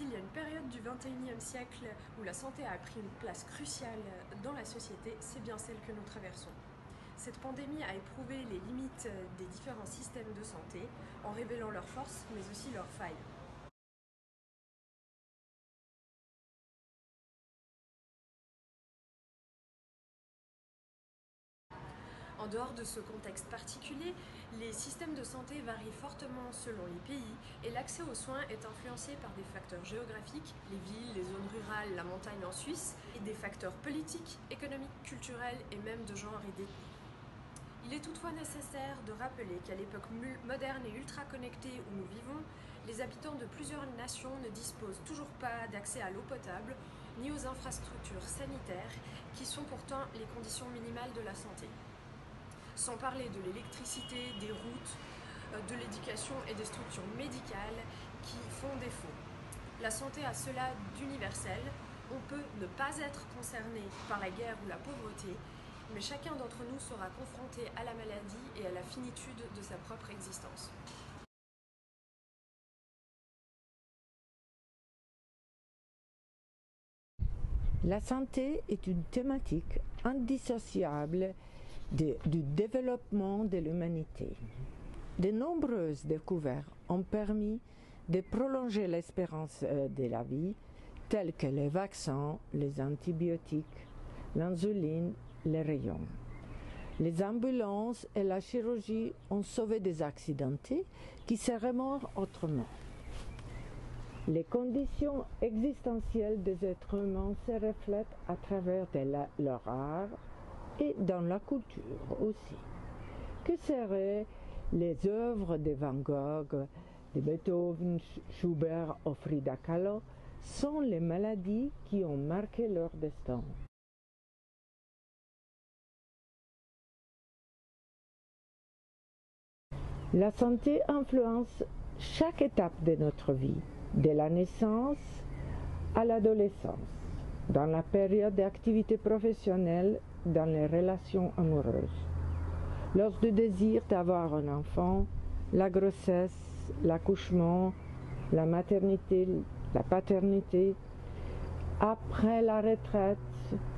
S'il y a une période du XXIe siècle où la santé a pris une place cruciale dans la société, c'est bien celle que nous traversons. Cette pandémie a éprouvé les limites des différents systèmes de santé en révélant leurs forces mais aussi leurs failles. En dehors de ce contexte particulier, les systèmes de santé varient fortement selon les pays et l'accès aux soins est influencé par des facteurs géographiques, les villes, les zones rurales, la montagne en Suisse, et des facteurs politiques, économiques, culturels et même de genre et d'ethnie. Il est toutefois nécessaire de rappeler qu'à l'époque moderne et ultra connectée où nous vivons, les habitants de plusieurs nations ne disposent toujours pas d'accès à l'eau potable ni aux infrastructures sanitaires qui sont pourtant les conditions minimales de la santé. Sans parler de l'électricité, des routes, de l'éducation et des structures médicales qui font défaut. La santé a cela d'universel. On peut ne pas être concerné par la guerre ou la pauvreté, mais chacun d'entre nous sera confronté à la maladie et à la finitude de sa propre existence. La santé est une thématique indissociable du développement de l'humanité. De nombreuses découvertes ont permis de prolonger l'espérance de la vie, telles que les vaccins, les antibiotiques, l'insuline, les rayons. Les ambulances et la chirurgie ont sauvé des accidentés qui seraient morts autrement. Les conditions existentielles des êtres humains se reflètent à travers leur art et dans la culture aussi. Que seraient les œuvres de Van Gogh, de Beethoven, Schubert ou Frida Kahlo sans les maladies qui ont marqué leur destin? La santé influence chaque étape de notre vie, de la naissance à l'adolescence, dans la période d'activité professionnelle, dans les relations amoureuses. Lors du désir d'avoir un enfant, la grossesse, l'accouchement, la maternité, la paternité, après la retraite,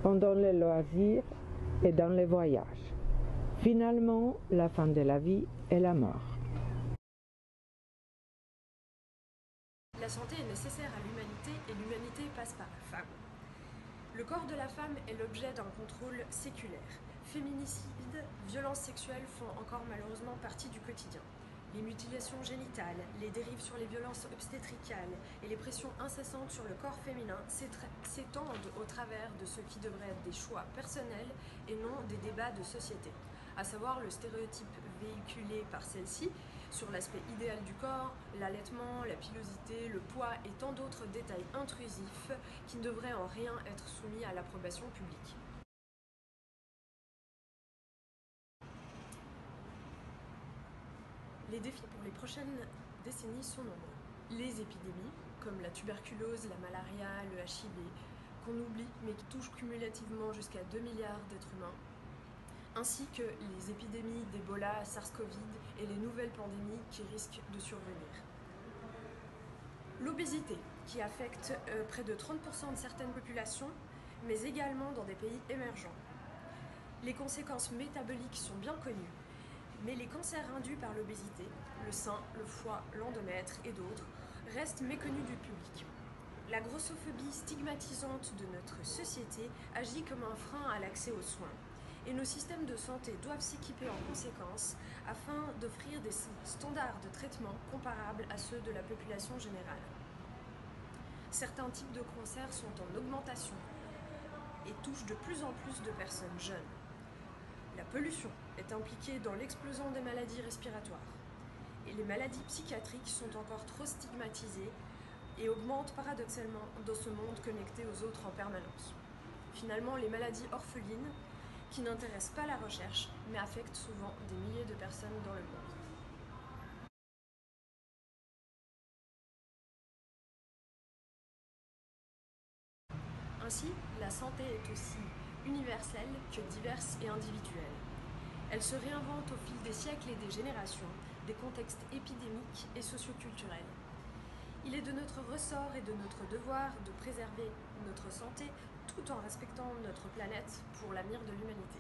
pendant les loisirs et dans les voyages. Finalement, la fin de la vie et la mort. La santé est nécessaire à l'humanité et l'humanité passe par la femme. Le corps de la femme est l'objet d'un contrôle séculaire. Féminicides, violences sexuelles font encore malheureusement partie du quotidien. Les mutilations génitales, les dérives sur les violences obstétricales et les pressions incessantes sur le corps féminin s'étendent au travers de ce qui devrait être des choix personnels et non des débats de société, à savoir le stéréotype véhiculé par celle-ci sur l'aspect idéal du corps, l'allaitement, la pilosité, le poids et tant d'autres détails intrusifs qui ne devraient en rien être soumis à l'approbation publique. Les défis pour les prochaines décennies sont nombreux. Les épidémies, comme la tuberculose, la malaria, le HIV, qu'on oublie mais qui touchent cumulativement jusqu'à 2 milliards d'êtres humains, ainsi que les épidémies d'Ebola, SARS-CoV et les nouvelles pandémies qui risquent de survenir. L'obésité, qui affecte près de 30% de certaines populations, mais également dans des pays émergents. Les conséquences métaboliques sont bien connues, mais les cancers induits par l'obésité, le sein, le foie, l'endomètre et d'autres, restent méconnus du public. La grossophobie stigmatisante de notre société agit comme un frein à l'accès aux soins. Et nos systèmes de santé doivent s'équiper en conséquence afin d'offrir des standards de traitement comparables à ceux de la population générale. Certains types de cancers sont en augmentation et touchent de plus en plus de personnes jeunes. La pollution est impliquée dans l'explosion des maladies respiratoires. Et les maladies psychiatriques sont encore trop stigmatisées et augmentent paradoxalement dans ce monde connecté aux autres en permanence. Finalement, les maladies orphelines, qui n'intéressent pas la recherche, mais affectent souvent des milliers de personnes dans le monde. Ainsi, la santé est aussi universelle que diverse et individuelle. Elle se réinvente au fil des siècles et des générations, des contextes épidémiques et socioculturels. Il est de notre ressort et de notre devoir de préserver notre santé tout en respectant notre planète pour l'avenir de l'humanité.